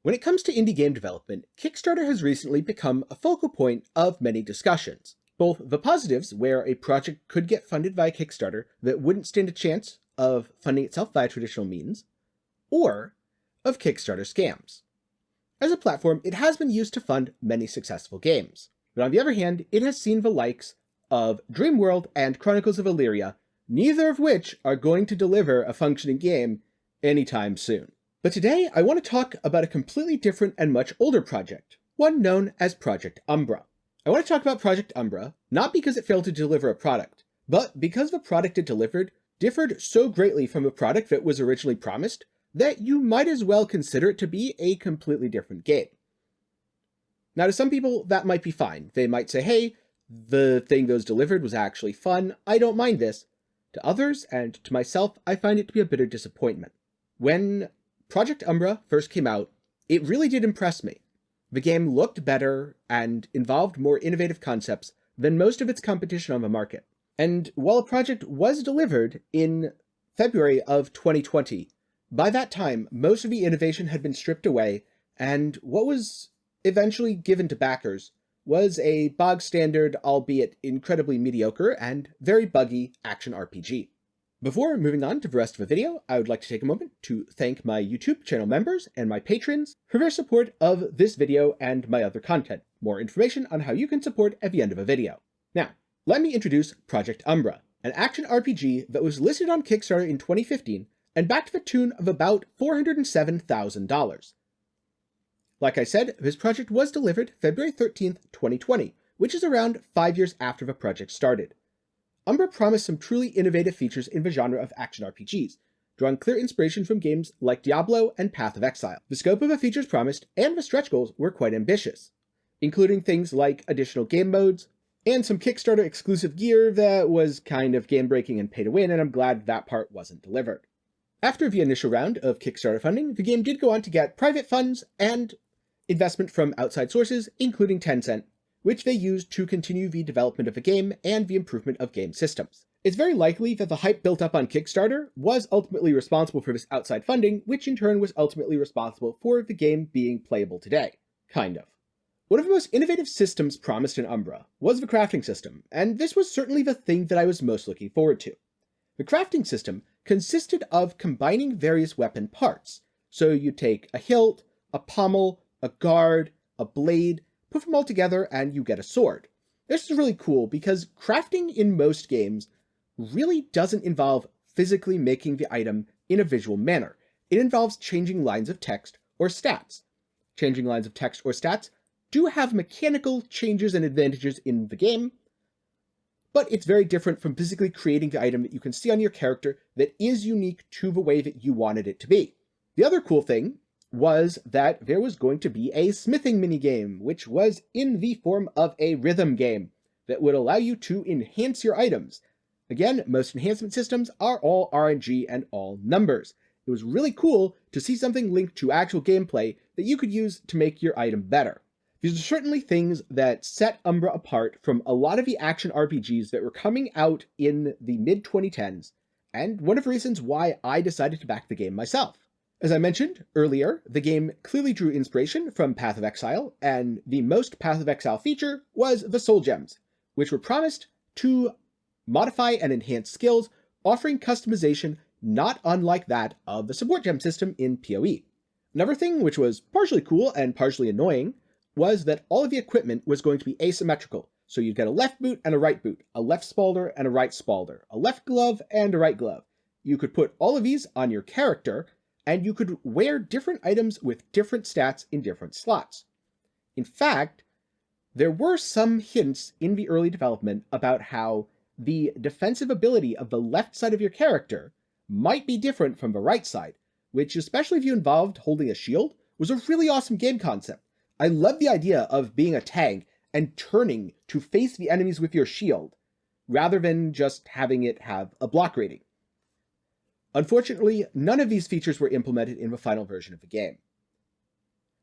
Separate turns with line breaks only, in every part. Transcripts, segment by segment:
When it comes to indie game development, Kickstarter has recently become a focal point of many discussions. Both the positives, where a project could get funded via Kickstarter that wouldn't stand a chance of funding itself via traditional means, or of Kickstarter scams. As a platform, it has been used to fund many successful games, but on the other hand, it has seen the likes of Dreamworld and Chronicles of Illyria, neither of which are going to deliver a functioning game anytime soon. But today, I want to talk about a completely different and much older project, one known as Project Umbra. I want to talk about Project Umbra, not because it failed to deliver a product, but because the product it delivered differed so greatly from the product that was originally promised that you might as well consider it to be a completely different game. Now, to some people, that might be fine. They might say, hey, the thing that was delivered was actually fun, I don't mind this. To others, and to myself, I find it to be a bitter disappointment. When Project Umbra first came out, it really did impress me. The game looked better and involved more innovative concepts than most of its competition on the market. And while a project was delivered in February of 2020, by that time, most of the innovation had been stripped away, and what was eventually given to backers was a bog-standard, albeit incredibly mediocre and very buggy action RPG. Before moving on to the rest of the video, I would like to take a moment to thank my YouTube channel members and my patrons for their support of this video and my other content. More information on how you can support at the end of the video. Now, let me introduce Project Umbra, an action RPG that was listed on Kickstarter in 2015 and backed to the tune of about $407,000. Like I said, this project was delivered February 13th, 2020, which is around 5 years after the project started. Umbra promised some truly innovative features in the genre of action RPGs, drawing clear inspiration from games like Diablo and Path of Exile. The scope of the features promised and the stretch goals were quite ambitious, including things like additional game modes, and some Kickstarter exclusive gear that was kind of game-breaking and pay-to-win, and I'm glad that part wasn't delivered. After the initial round of Kickstarter funding, the game did go on to get private funds and investment from outside sources, including Tencent, which they used to continue the development of the game and the improvement of game systems. It's very likely that the hype built up on Kickstarter was ultimately responsible for this outside funding, which in turn was ultimately responsible for the game being playable today. Kind of. One of the most innovative systems promised in Umbra was the crafting system, and this was certainly the thing that I was most looking forward to. The crafting system consisted of combining various weapon parts. So you take a hilt, a pommel, a guard, a blade, put them all together and you get a sword. This is really cool because crafting in most games really doesn't involve physically making the item in a visual manner. It involves changing lines of text or stats. Changing lines of text or stats do have mechanical changes and advantages in the game, but it's very different from physically creating the item that you can see on your character that is unique to the way that you wanted it to be. The other cool thing was that there was going to be a smithing minigame, which was in the form of a rhythm game that would allow you to enhance your items. Again, most enhancement systems are all RNG and all numbers. It was really cool to see something linked to actual gameplay that you could use to make your item better. These are certainly things that set Umbra apart from a lot of the action RPGs that were coming out in the mid-2010s, and one of the reasons why I decided to back the game myself. As I mentioned earlier, the game clearly drew inspiration from Path of Exile, and the most Path of Exile feature was the Soul Gems, which were promised to modify and enhance skills, offering customization not unlike that of the support gem system in PoE. Another thing which was partially cool and partially annoying was that all of the equipment was going to be asymmetrical, so you'd get a left boot and a right boot, a left spalder and a right spalder, a left glove and a right glove. You could put all of these on your character, and you could wear different items with different stats in different slots. In fact, there were some hints in the early development about how the defensive ability of the left side of your character might be different from the right side, which, especially if you involved holding a shield, was a really awesome game concept. I love the idea of being a tank and turning to face the enemies with your shield, rather than just having it have a block rating. Unfortunately, none of these features were implemented in the final version of the game.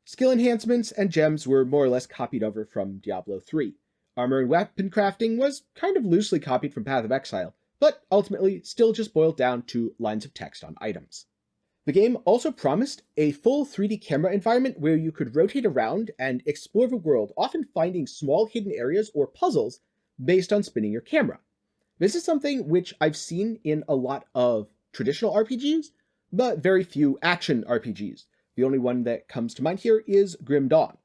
Skill enhancements and gems were more or less copied over from Diablo 3. Armor and weapon crafting was kind of loosely copied from Path of Exile, but ultimately still just boiled down to lines of text on items. The game also promised a full 3D camera environment where you could rotate around and explore the world, often finding small hidden areas or puzzles based on spinning your camera. This is something which I've seen in a lot of traditional RPGs, but very few action RPGs. The only one that comes to mind here is Grim Dawn.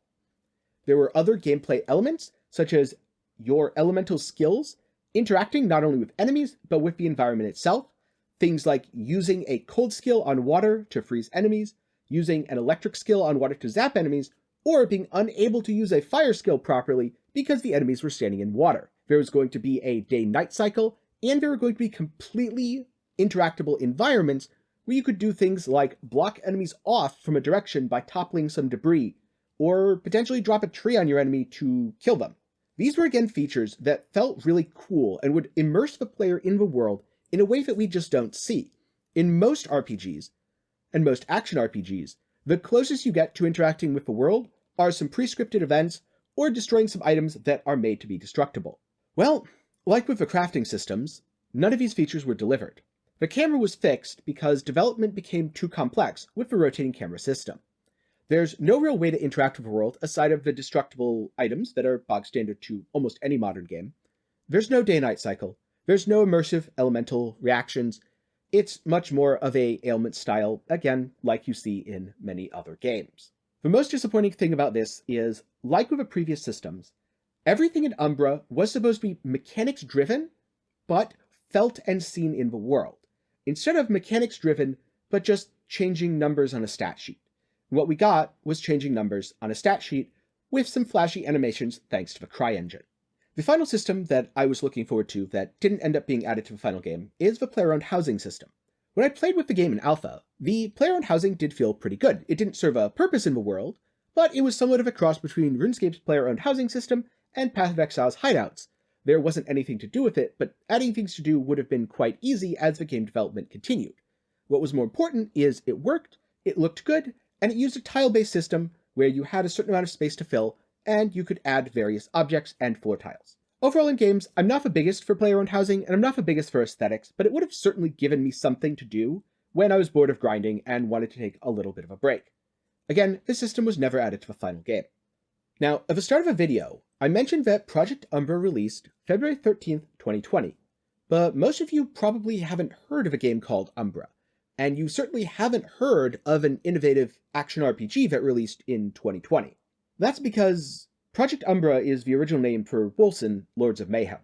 There were other gameplay elements, such as your elemental skills interacting not only with enemies, but with the environment itself. Things like using a cold skill on water to freeze enemies, using an electric skill on water to zap enemies, or being unable to use a fire skill properly because the enemies were standing in water. There was going to be a day-night cycle, and there were going to be completely interactable environments where you could do things like block enemies off from a direction by toppling some debris, or potentially drop a tree on your enemy to kill them. These were again features that felt really cool and would immerse the player in the world in a way that we just don't see. In most RPGs, and most action RPGs, the closest you get to interacting with the world are some pre-scripted events or destroying some items that are made to be destructible. Well, like with the crafting systems, none of these features were delivered. The camera was fixed because development became too complex with the rotating camera system. There's no real way to interact with the world aside of the destructible items that are bog standard to almost any modern game. There's no day-night cycle. There's no immersive elemental reactions. It's much more of a ailment style, again, like you see in many other games. The most disappointing thing about this is, like with the previous systems, everything in Umbra was supposed to be mechanics-driven, but felt and seen in the world, instead of mechanics-driven, but just changing numbers on a stat sheet. What we got was changing numbers on a stat sheet with some flashy animations thanks to the CryEngine. The final system that I was looking forward to that didn't end up being added to the final game is the player-owned housing system. When I played with the game in alpha, the player-owned housing did feel pretty good. It didn't serve a purpose in the world, but it was somewhat of a cross between RuneScape's player-owned housing system and Path of Exile's hideouts. There wasn't anything to do with it, but adding things to do would have been quite easy as the game development continued. What was more important is it worked, it looked good, and it used a tile-based system where you had a certain amount of space to fill, and you could add various objects and floor tiles. Overall in games, I'm not the biggest for player-owned housing, and I'm not the biggest for aesthetics, but it would have certainly given me something to do when I was bored of grinding and wanted to take a little bit of a break. Again, this system was never added to the final game. Now, at the start of a video, I mentioned that Project Umbra released February 13th, 2020, but most of you probably haven't heard of a game called Umbra, and you certainly haven't heard of an innovative action RPG that released in 2020. That's because Project Umbra is the original name for Wolcen, Lords of Mayhem.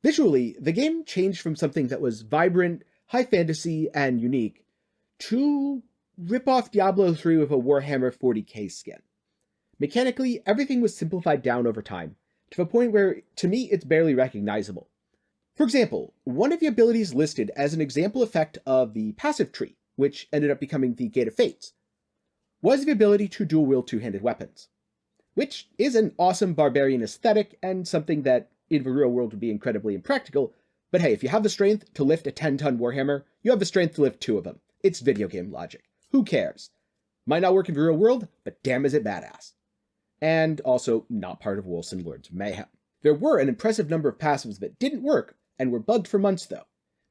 Visually, the game changed from something that was vibrant, high fantasy, and unique, to rip off Diablo 3 with a Warhammer 40k skin. Mechanically, everything was simplified down over time, to the point where, to me, it's barely recognizable. For example, one of the abilities listed as an example effect of the passive tree, which ended up becoming the Gate of Fates, was the ability to dual-wield two-handed weapons, which is an awesome barbarian aesthetic and something that in the real world would be incredibly impractical, but hey, if you have the strength to lift a 10-ton Warhammer, you have the strength to lift two of them. It's video game logic. Who cares? Might not work in the real world, but damn is it badass. And also not part of Wolcen Lords of Mayhem. There were an impressive number of passives that didn't work and were bugged for months though.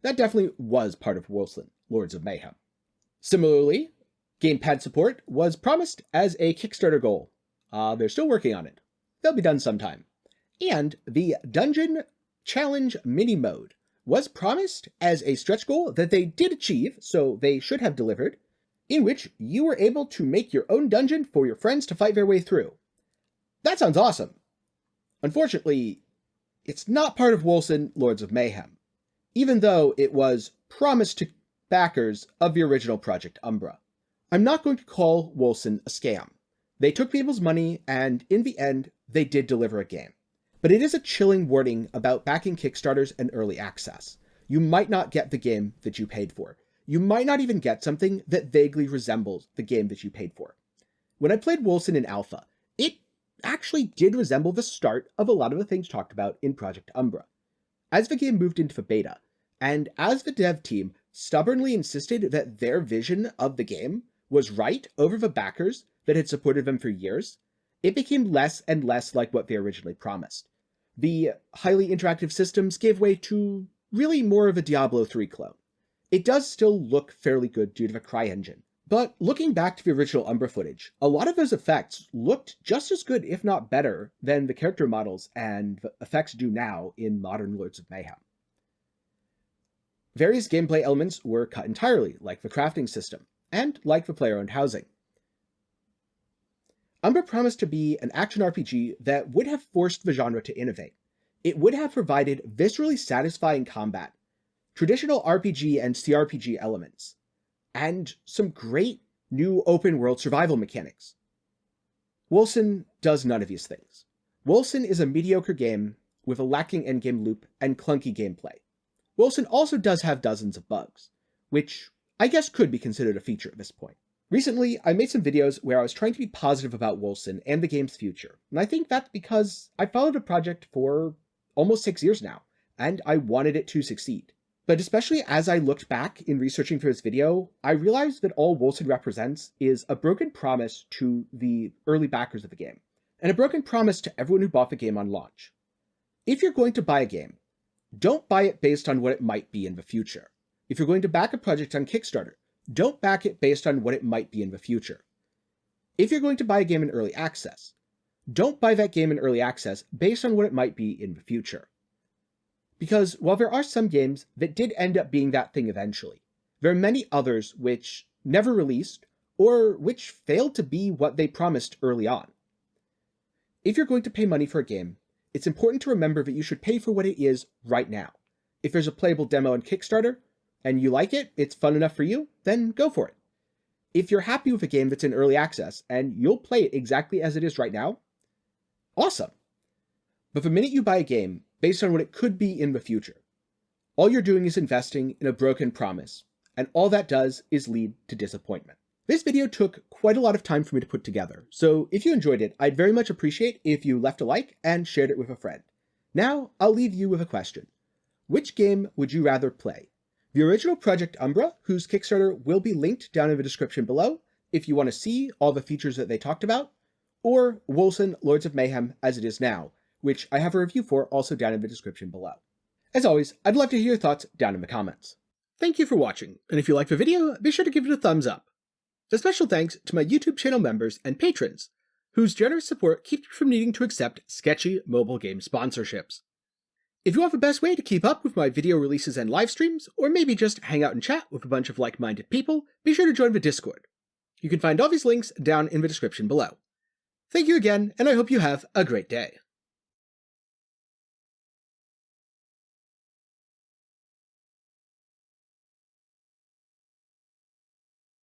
That definitely was part of Wolcen Lords of Mayhem. Similarly, gamepad support was promised as a Kickstarter goal. They're still working on it. They'll be done sometime. And the Dungeon Challenge mini mode was promised as a stretch goal that they did achieve, so they should have delivered, in which you were able to make your own dungeon for your friends to fight their way through. That sounds awesome. Unfortunately, it's not part of Wolcen Lords of Mayhem, even though it was promised to backers of the original Project Umbra. I'm not going to call Wolcen a scam. They took people's money, and in the end, they did deliver a game. But it is a chilling warning about backing Kickstarters and early access. You might not get the game that you paid for. You might not even get something that vaguely resembles the game that you paid for. When I played Wolcen in alpha, it actually did resemble the start of a lot of the things talked about in Project Umbra. As the game moved into the beta, and as the dev team stubbornly insisted that their vision of the game was right over the backers that had supported them for years, it became less and less like what they originally promised. The highly interactive systems gave way to really more of a Diablo 3 clone. It does still look fairly good due to the CryEngine, but looking back to the original Umbra footage, a lot of those effects looked just as good, if not better, than the character models and the effects do now in modern Lords of Mayhem. Various gameplay elements were cut entirely, like the crafting system, and like the player-owned housing. Umbra promised to be an action RPG that would have forced the genre to innovate. It would have provided viscerally satisfying combat, traditional RPG and CRPG elements, and some great new open-world survival mechanics. Wolcen does none of these things. Wolcen is a mediocre game with a lacking endgame loop and clunky gameplay. Wolcen also does have dozens of bugs, which I guess could be considered a feature at this point. Recently, I made some videos where I was trying to be positive about Wolcen and the game's future, and I think that's because I followed a project for almost 6 years now, and I wanted it to succeed. But especially as I looked back in researching for this video, I realized that all Wolcen represents is a broken promise to the early backers of the game, and a broken promise to everyone who bought the game on launch. If you're going to buy a game, don't buy it based on what it might be in the future. If you're going to back a project on Kickstarter, don't back it based on what it might be in the future. If you're going to buy a game in early access, don't buy that game in early access based on what it might be in the future. Because while there are some games that did end up being that thing eventually, there are many others which never released or which failed to be what they promised early on. If you're going to pay money for a game, it's important to remember that you should pay for what it is right now. If there's a playable demo on Kickstarter, and you like it, it's fun enough for you, then go for it. If you're happy with a game that's in early access, and you'll play it exactly as it is right now, awesome. But the minute you buy a game based on what it could be in the future, all you're doing is investing in a broken promise, and all that does is lead to disappointment. This video took quite a lot of time for me to put together, so if you enjoyed it, I'd very much appreciate if you left a like and shared it with a friend. Now, I'll leave you with a question. Which game would you rather play? The original Project Umbra, whose Kickstarter will be linked down in the description below if you want to see all the features that they talked about, or Wolcen Lords of Mayhem as it is now, which I have a review for also down in the description below. As always, I'd love to hear your thoughts down in the comments. Thank you for watching, and if you liked the video, be sure to give it a thumbs up. A special thanks to my YouTube channel members and patrons, whose generous support keeps me from needing to accept sketchy mobile game sponsorships. If you want the best way to keep up with my video releases and live streams, or maybe just hang out and chat with a bunch of like-minded people, be sure to join the Discord. You can find all these links down in the description below. Thank you again, and I hope you have a great day.